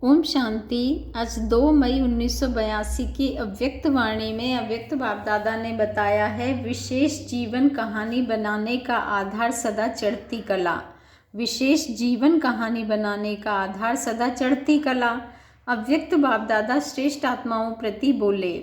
ओम शांति। आज 2 मई 1982 की अव्यक्त वाणी में अव्यक्त बाप दादा ने बताया है, विशेष जीवन कहानी बनाने का आधार सदा चढ़ती कला। विशेष जीवन कहानी बनाने का आधार सदा चढ़ती कला। अव्यक्त बाप दादा श्रेष्ठ आत्माओं प्रति बोले।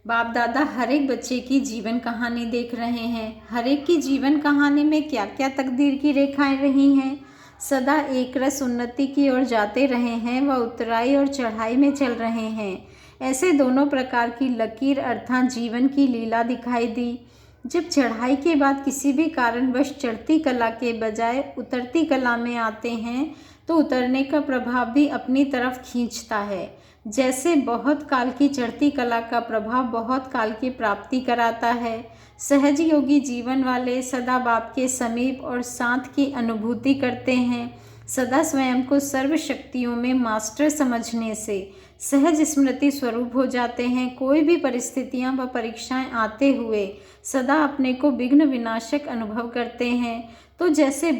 बाप दादा हर एक बच्चे की जीवन कहानी देख रहे हैं। हर एक की जीवन कहानी में क्या क्या तकदीर की रेखाएं रही हैं। सदा एक रस उन्नति की ओर जाते रहे हैं व उतराई और चढ़ाई में चल रहे हैं। ऐसे दोनों प्रकार की लकीर अर्थात जीवन की लीला दिखाई दी। जब चढ़ाई के बाद किसी भी कारणवश चढ़ती कला के बजाय उतरती कला में आते हैं तो उतरने का प्रभाव भी अपनी तरफ खींचता है। जैसे बहुत काल की चढ़ती कला का प्रभाव बहुत काल की प्राप्ति कराता है। सहज योगी जीवन वाले सदा बाप के समीप और साथ की अनुभूति करते हैं। सदा स्वयं को सर्व शक्तियों में मास्टर समझने से सहज स्मृति स्वरूप हो जाते हैं। कोई भी परिस्थितियां व परीक्षाएं आते हुए सदा अपने को विघ्न विनाशक अनुभव करते हैं। तो जैसे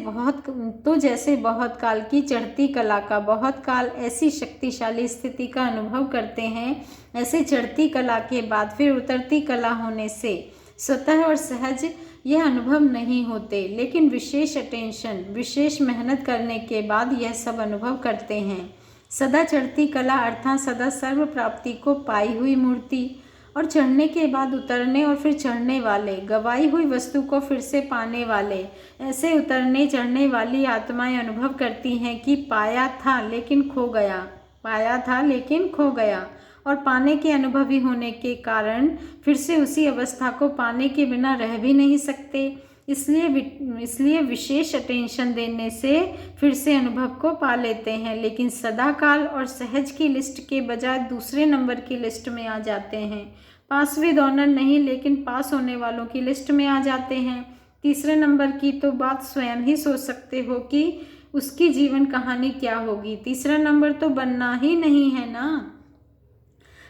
बहुत काल की चढ़ती कला का बहुत काल ऐसी शक्तिशाली स्थिति का अनुभव करते हैं, ऐसे चढ़ती कला के बाद फिर उतरती कला होने से स्वतः और सहज यह अनुभव नहीं होते, लेकिन विशेष अटेंशन विशेष मेहनत करने के बाद यह सब अनुभव करते हैं। सदा चढ़ती कला अर्थात सदा सर्व प्राप्ति को पाई हुई मूर्ति और चढ़ने के बाद उतरने और फिर चढ़ने वाले, गवाई हुई वस्तु को फिर से पाने वाले, ऐसे उतरने चढ़ने वाली आत्माएं अनुभव करती हैं कि पाया था लेकिन खो गया, पाया था लेकिन खो गया। और पाने के अनुभवी होने के कारण फिर से उसी अवस्था को पाने के बिना रह भी नहीं सकते। इसलिए विशेष अटेंशन देने से फिर से अनुभव को पा लेते हैं, लेकिन सदाकाल और सहज की लिस्ट के बजाय दूसरे नंबर की लिस्ट में आ जाते हैं। पास विद ऑनर नहीं, लेकिन पास होने वालों की लिस्ट में आ जाते हैं। तीसरे नंबर की तो बात स्वयं ही सोच सकते हो कि उसकी जीवन कहानी क्या होगी। तीसरा नंबर तो बनना ही नहीं है ना।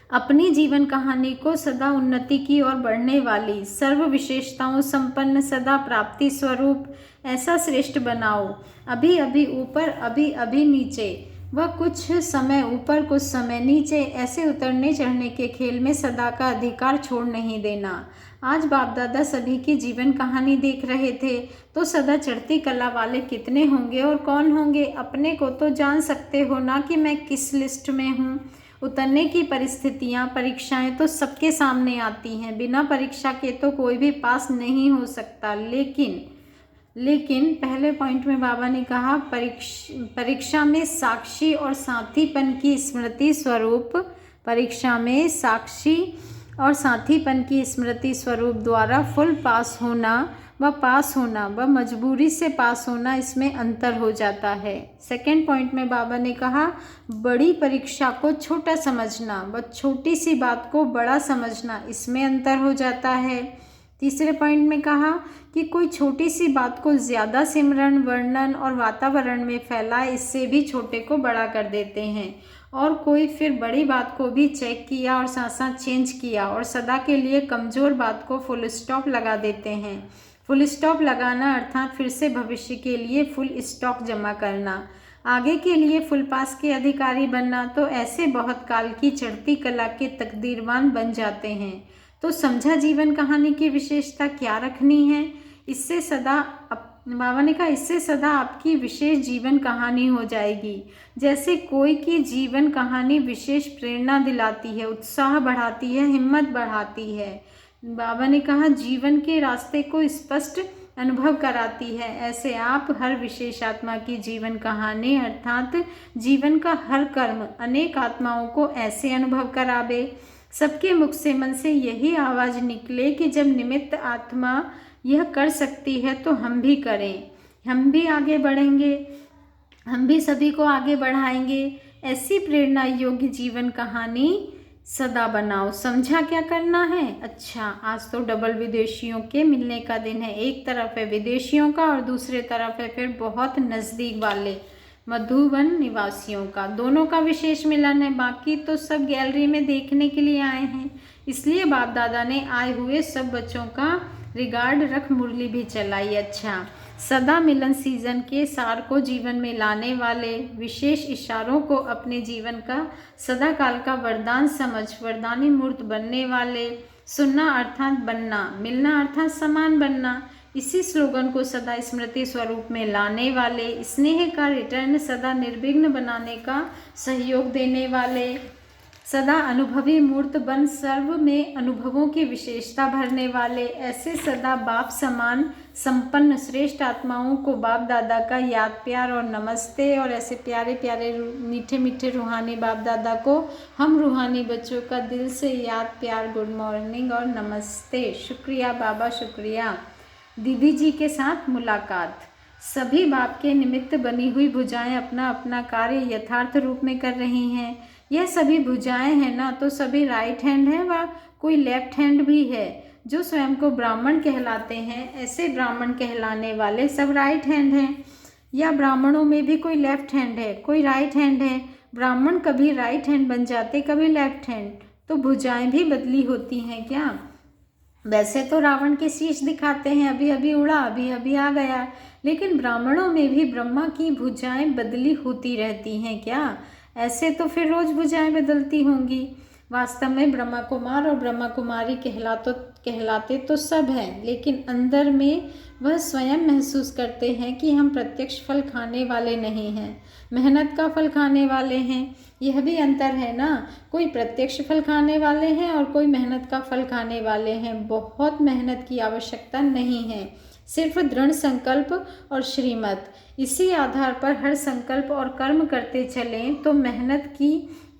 अपनी जीवन कहानी को सदा उन्नति की ओर बढ़ने वाली, सर्व विशेषताओं संपन्न, सदा प्राप्ति स्वरूप ऐसा श्रेष्ठ बनाओ। अभी अभी ऊपर, अभी अभी नीचे, वह कुछ समय ऊपर कुछ समय नीचे, ऐसे उतरने चढ़ने के खेल में सदा का अधिकार छोड़ नहीं देना। आज बाप दादा सभी की जीवन कहानी देख रहे थे, तो सदा चढ़ती कला वाले कितने होंगे और कौन होंगे, अपने को तो जान सकते हो ना कि मैं किस लिस्ट में हूँ। उतरने की परिस्थितियां परीक्षाएं तो सबके सामने आती हैं, बिना परीक्षा के तो कोई भी पास नहीं हो सकता। लेकिन पहले पॉइंट में बाबा ने कहा, परीक्षा में साक्षी और साथीपन की स्मृति स्वरूप, परीक्षा में साक्षी और साथीपन की स्मृति स्वरूप द्वारा फुल पास होना व मजबूरी से पास होना, इसमें अंतर हो जाता है। सेकेंड पॉइंट में बाबा ने कहा, बड़ी परीक्षा को छोटा समझना व छोटी सी बात को बड़ा समझना, इसमें अंतर हो जाता है। तीसरे पॉइंट में कहा कि कोई छोटी सी बात को ज़्यादा सिमरन, वर्णन और वातावरण में फैलाए, इससे भी छोटे को बड़ा कर देते हैं। और कोई फिर बड़ी बात को भी चेक किया और साथ साथ चेंज किया और सदा के लिए कमज़ोर बात को फुल स्टॉप लगा देते हैं। फुल स्टॉप लगाना अर्थात फिर से भविष्य के लिए फुल स्टॉक जमा करना, आगे के लिए फुल पास के अधिकारी बनना। तो ऐसे बहुत काल की चढ़ती कला के तकदीरवान बन जाते हैं। तो समझा जीवन कहानी की विशेषता क्या रखनी है। इससे सदा बाबा ने कहा, इससे सदा आपकी विशेष जीवन कहानी हो जाएगी। जैसे कोई की जीवन कहानी विशेष प्रेरणा दिलाती है, उत्साह बढ़ाती है, हिम्मत बढ़ाती है। बाबा ने कहा, जीवन के रास्ते को स्पष्ट अनुभव कराती है। ऐसे आप हर विशेष आत्मा की जीवन कहानी अर्थात जीवन का हर कर्म अनेक आत्माओं को ऐसे अनुभव करावे, सबके मुख से मन से यही आवाज़ निकले कि जब निमित्त आत्मा यह कर सकती है तो हम भी करें, हम भी आगे बढ़ेंगे, हम भी सभी को आगे बढ़ाएंगे। ऐसी प्रेरणा योग्य जीवन कहानी सदा बनाओ। समझा क्या करना है। अच्छा, आज तो डबल विदेशियों के मिलने का दिन है। एक तरफ है विदेशियों का और दूसरे तरफ है फिर बहुत नज़दीक वाले मधुबन निवासियों का। दोनों का विशेष मिलन है। बाकी तो सब गैलरी में देखने के लिए आए हैं, इसलिए बाप दादा ने आए हुए सब बच्चों का रिगार्ड रख मुरली भी चलाई। अच्छा, सदा मिलन सीजन के सार को जीवन में लाने वाले, विशेष इशारों को अपने जीवन का सदा काल का वरदान समझ वरदानी मूर्त बनने वाले, सुनना अर्थात बनना, मिलना अर्थात समान बनना, इसी स्लोगन को सदा स्मृति स्वरूप में लाने वाले, स्नेह का रिटर्न सदा निर्विघ्न बनाने का सहयोग देने वाले, सदा अनुभवी मूर्त बन सर्व में अनुभवों की विशेषता भरने वाले, ऐसे सदा बाप समान संपन्न श्रेष्ठ आत्माओं को बाप दादा का याद प्यार और नमस्ते। और ऐसे प्यारे प्यारे मीठे मीठे रूहानी बाप दादा को हम रूहानी बच्चों का दिल से याद प्यार गुड मॉर्निंग और नमस्ते। शुक्रिया बाबा, शुक्रिया। दीदी जी के साथ मुलाकात। सभी बाप के निमित्त बनी हुई भुजाएं अपना अपना कार्य यथार्थ रूप में कर रही हैं। यह सभी भुजाएं हैं ना, तो सभी राइट हैंड है व कोई लेफ्ट हैंड भी है। जो स्वयं को ब्राह्मण कहलाते हैं, ऐसे ब्राह्मण कहलाने वाले सब राइट हैंड हैं। या ब्राह्मणों में भी कोई लेफ्ट हैंड है, कोई राइट हैंड है। ब्राह्मण कभी राइट हैंड बन जाते, कभी लेफ्ट हैंड। तो भुजाएं भी बदली होती हैं क्या? वैसे तो रावण के शीश दिखाते हैं, अभी अभी उड़ा, अभी अभी आ गया, लेकिन ब्राह्मणों में भी ब्रह्मा की भुजाएं बदली होती रहती हैं क्या? ऐसे तो फिर रोज भुजाएं बदलती होंगी। वास्तव में ब्रह्मा कुमार और ब्रह्मा कुमारी कहलाते तो सब हैं, लेकिन अंदर में वह स्वयं महसूस करते हैं कि हम प्रत्यक्ष फल खाने वाले नहीं हैं, मेहनत का फल खाने वाले हैं। यह भी अंतर है ना, कोई प्रत्यक्ष फल खाने वाले हैं और कोई मेहनत का फल खाने वाले हैं। बहुत मेहनत की आवश्यकता नहीं है, सिर्फ दृढ़ संकल्प और श्रीमत। इसी आधार पर हर संकल्प और कर्म करते चलें तो मेहनत की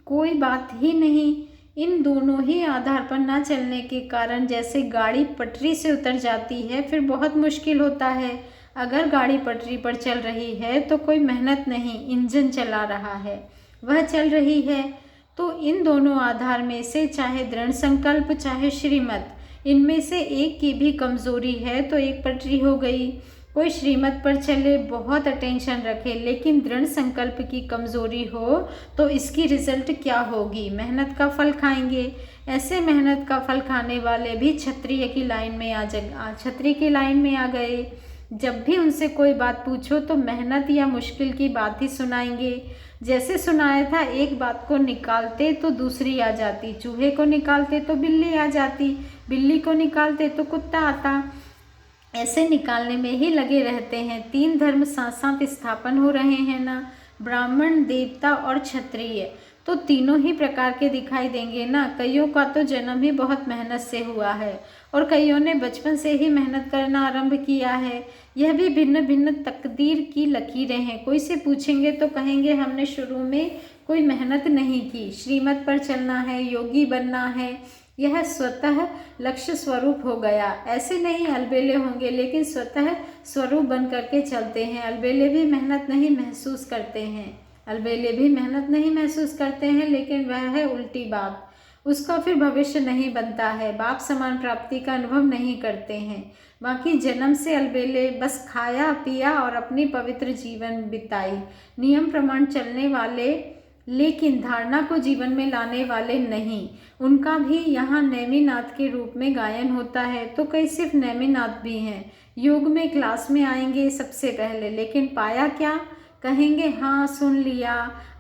कोई बात ही नहीं। इन दोनों ही आधार पर ना चलने के कारण जैसे गाड़ी पटरी से उतर जाती है, फिर बहुत मुश्किल होता है। अगर गाड़ी पटरी पर चल रही है तो कोई मेहनत नहीं, इंजन चला रहा है, वह चल रही है। तो इन दोनों आधार में से चाहे दृढ़ संकल्प चाहे श्रीमत, इनमें से एक की भी कमजोरी है तो एक पटरी हो गई। कोई श्रीमत पर चले, बहुत अटेंशन रखे, लेकिन दृढ़ संकल्प की कमजोरी हो तो इसकी रिजल्ट क्या होगी? मेहनत का फल खाएंगे। ऐसे मेहनत का फल खाने वाले भी क्षत्रिय की लाइन में क्षत्रिय की लाइन में आ गए। जब भी उनसे कोई बात पूछो तो मेहनत या मुश्किल की बात ही सुनाएंगे। जैसे सुनाया था, एक बात को निकालते तो दूसरी आ जाती, चूहे को निकालते तो बिल्ली आ जाती, बिल्ली को निकालते तो कुत्ता आता। ऐसे निकालने में ही लगे रहते हैं। 3 धर्म साथ साथ स्थापन हो रहे हैं ना, ब्राह्मण, देवता और क्षत्रिय, तो तीनों ही प्रकार के दिखाई देंगे ना। कईयों का तो जन्म ही बहुत मेहनत से हुआ है और कईयों ने बचपन से ही मेहनत करना आरंभ किया है। यह भी भिन्न भिन्न तकदीर की लकीरें हैं। कोई से पूछेंगे तो कहेंगे हमने शुरू में कोई मेहनत नहीं की, श्रीमत पर चलना है, योगी बनना है, यह स्वतः लक्ष्य स्वरूप हो गया। ऐसे नहीं अलबेले होंगे, लेकिन स्वतः स्वरूप बन करके चलते हैं। अलबेले भी मेहनत नहीं महसूस करते हैं, अलबेले भी मेहनत नहीं महसूस करते हैं, लेकिन वह है उल्टी बात। उसका फिर भविष्य नहीं बनता है, बाप समान प्राप्ति का अनुभव नहीं करते हैं। बाकी जन्म से अलबेले बस खाया पिया और अपनी पवित्र जीवन बिताई, नियम प्रमाण चलने वाले, लेकिन धारणा को जीवन में लाने वाले नहीं। उनका भी यहाँ नेमिनाथ के रूप में गायन होता है, तो कई सिर्फ नेमिनाथ भी हैं। योग में क्लास में आएंगे सबसे पहले, लेकिन पाया क्या? कहेंगे हाँ सुन लिया,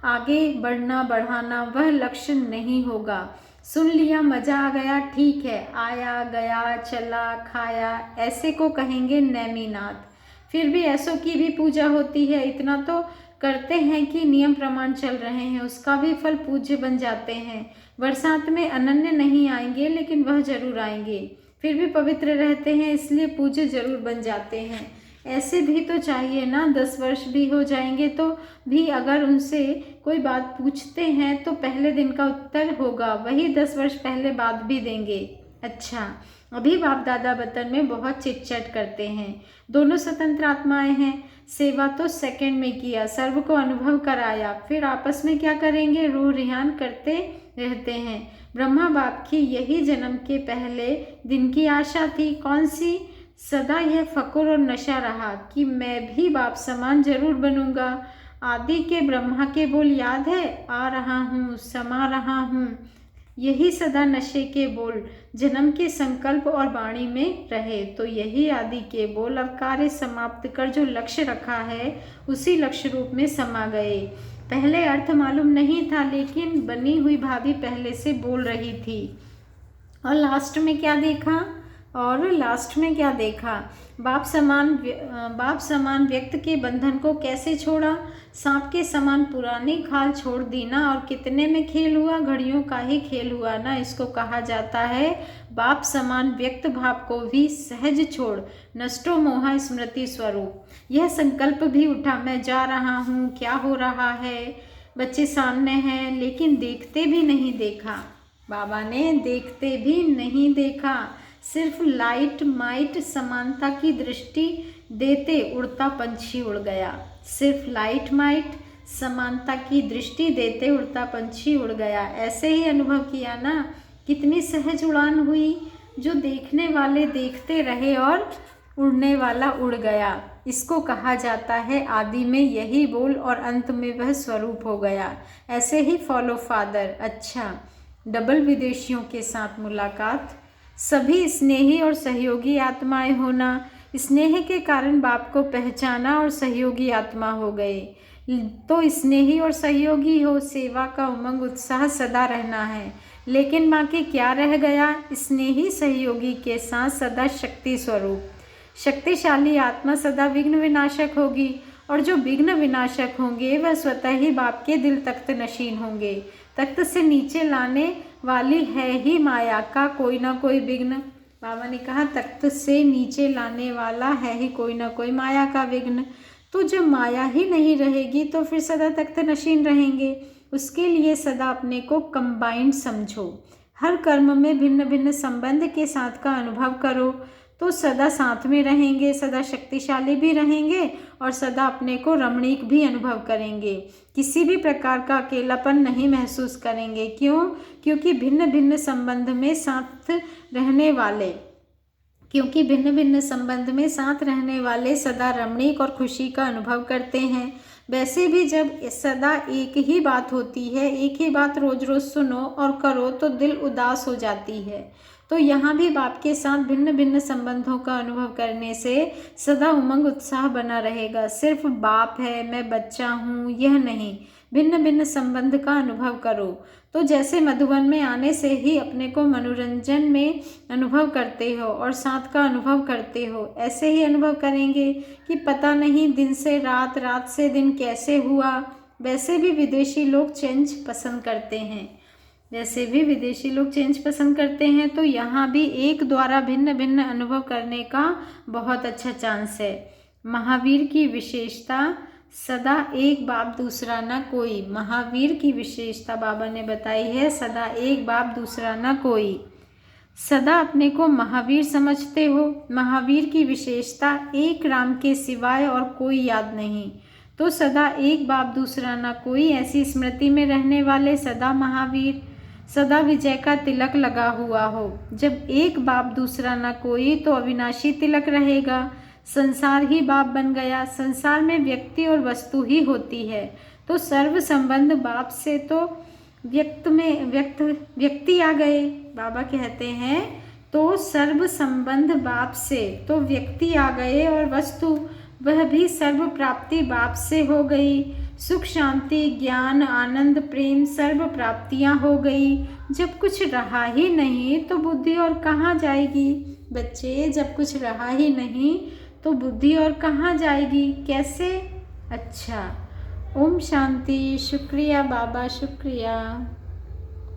आगे बढ़ना बढ़ाना वह लक्ष्य नहीं होगा। सुन लिया, मज़ा आ गया, ठीक है, आया गया चला खाया, ऐसे को कहेंगे नेमिनाथ। फिर भी ऐसों की भी पूजा होती है, इतना तो करते हैं कि नियम प्रमाण चल रहे हैं, उसका भी फल पूज्य बन जाते हैं। बरसात में अनन्य नहीं आएंगे, लेकिन वह जरूर आएंगे। फिर भी पवित्र रहते हैं, इसलिए पूज्य जरूर बन जाते हैं। ऐसे भी तो चाहिए ना, 10 वर्ष भी हो जाएंगे तो भी अगर उनसे कोई बात पूछते हैं तो पहले दिन का उत्तर होगा, वही 10 वर्ष पहले बात भी देंगे। अच्छा, अभी बाप दादा वतन में बहुत चिटचट करते हैं। दोनों स्वतंत्र आत्माएं हैं, सेवा तो सेकंड में किया, सर्व को अनुभव कराया, फिर आपस में क्या करेंगे? रूह रिहान करते रहते हैं। ब्रह्मा बाप की यही जन्म के पहले दिन की आशा थी। कौन सी? सदा यह फकुर और नशा रहा कि मैं भी बाप समान जरूर बनूंगा। आदि के ब्रह्मा के बोल याद है, आ रहा हूँ, समा रहा हूँ, यही सदा नशे के बोल जन्म के संकल्प और वाणी में रहे। तो यही आदि के बोल अब कार्य समाप्त कर जो लक्ष्य रखा है उसी लक्ष्य रूप में समा गए। पहले अर्थ मालूम नहीं था, लेकिन बनी हुई भाभी पहले से बोल रही थी। और लास्ट में क्या देखा? बाप समान व्यक्त के बंधन को कैसे छोड़ा? सांप के समान पुरानी खाल छोड़ दी ना। और कितने में खेल हुआ? घड़ियों का ही खेल हुआ ना। इसको कहा जाता है बाप समान व्यक्त भाव को भी सहज छोड़ नष्टो मोहा स्मृति स्वरूप। यह संकल्प भी उठा, मैं जा रहा हूँ, क्या हो रहा है? बच्चे सामने हैं, लेकिन देखते भी नहीं देखा। बाबा ने देखते भी नहीं देखा, सिर्फ लाइट माइट समानता की दृष्टि देते उड़ता पंछी उड़ गया। सिर्फ लाइट माइट समानता की दृष्टि देते उड़ता पंछी उड़ गया। ऐसे ही अनुभव किया ना, कितनी सहज उड़ान हुई, जो देखने वाले देखते रहे और उड़ने वाला उड़ गया। इसको कहा जाता है आदि में यही बोल और अंत में वह स्वरूप हो गया। ऐसे ही फॉलो फादर। अच्छा, डबल विदेशियों के साथ मुलाकात। सभी स्नेही और सहयोगी आत्माएं होना। स्नेह के कारण बाप को पहचाना और सहयोगी आत्मा हो गए। तो स्नेही और सहयोगी हो, सेवा का उमंग उत्साह सदा रहना है। लेकिन बाकी क्या रह गया? स्नेही सहयोगी के साथ सदा शक्ति स्वरूप। शक्तिशाली आत्मा सदा विघ्न विनाशक होगी, और जो विघ्न विनाशक होंगे वह स्वतः ही बाप के दिल तख्त नशीन होंगे। तख्त से नीचे लाने वाली है ही माया का कोई ना कोई विघ्न। बाबा ने कहा तख्त से नीचे लाने वाला है ही कोई ना कोई माया का विघ्न। तो जब माया ही नहीं रहेगी तो फिर सदा तख्त नशीन रहेंगे। उसके लिए सदा अपने को कंबाइंड समझो। हर कर्म में भिन्न भिन्न संबंध के साथ का अनुभव करो, तो सदा साथ में रहेंगे, सदा शक्तिशाली भी रहेंगे और सदा अपने को रमणीक भी अनुभव करेंगे। किसी भी प्रकार का अकेलापन नहीं महसूस करेंगे। क्यों? क्योंकि भिन्न भिन्न संबंध में साथ रहने वाले सदा रमणीक और खुशी का अनुभव करते हैं। वैसे भी जब सदा एक ही बात होती है, एक ही बात रोज रोज सुनो और करो तो दिल उदास हो जाती है। तो यहाँ भी बाप के साथ भिन्न भिन्न संबंधों का अनुभव करने से सदा उमंग उत्साह बना रहेगा। सिर्फ बाप है, मैं बच्चा हूँ, यह नहीं, भिन्न भिन्न संबंध का अनुभव करो। तो जैसे मधुबन में आने से ही अपने को मनोरंजन में अनुभव करते हो और साथ का अनुभव करते हो, ऐसे ही अनुभव करेंगे कि पता नहीं दिन से रात, रात से दिन कैसे हुआ। वैसे भी विदेशी लोग चेंज पसंद करते हैं, तो यहाँ भी एक द्वारा भिन्न भिन्न अनुभव करने का बहुत अच्छा चांस है। महावीर की विशेषता सदा एक बाप दूसरा न कोई। महावीर की विशेषता बाबा ने बताई है, सदा एक बाप दूसरा न कोई। सदा अपने को महावीर समझते हो। महावीर की विशेषता एक राम के सिवाय और कोई याद नहीं। तो सदा एक बाप दूसरा न कोई, ऐसी स्मृति में रहने वाले सदा महावीर। सदा विजय का तिलक लगा हुआ हो। जब एक बाप दूसरा न कोई तो अविनाशी तिलक रहेगा। संसार ही बाप बन गया। संसार में व्यक्ति और वस्तु ही होती है। तो सर्व संबंध बाप से तो व्यक्ति आ गए। बाबा कहते हैं तो सर्व संबंध बाप से तो व्यक्ति आ गए, और वस्तु वह भी सर्व प्राप्ति बाप से हो गई। सुख शांति ज्ञान आनंद प्रेम सर्व प्राप्तियां हो गई। जब कुछ रहा ही नहीं तो बुद्धि और कहाँ जाएगी? बच्चे, जब कुछ रहा ही नहीं तो बुद्धि और कहाँ जाएगी? कैसे? अच्छा, ओम शांति। शुक्रिया बाबा, शुक्रिया।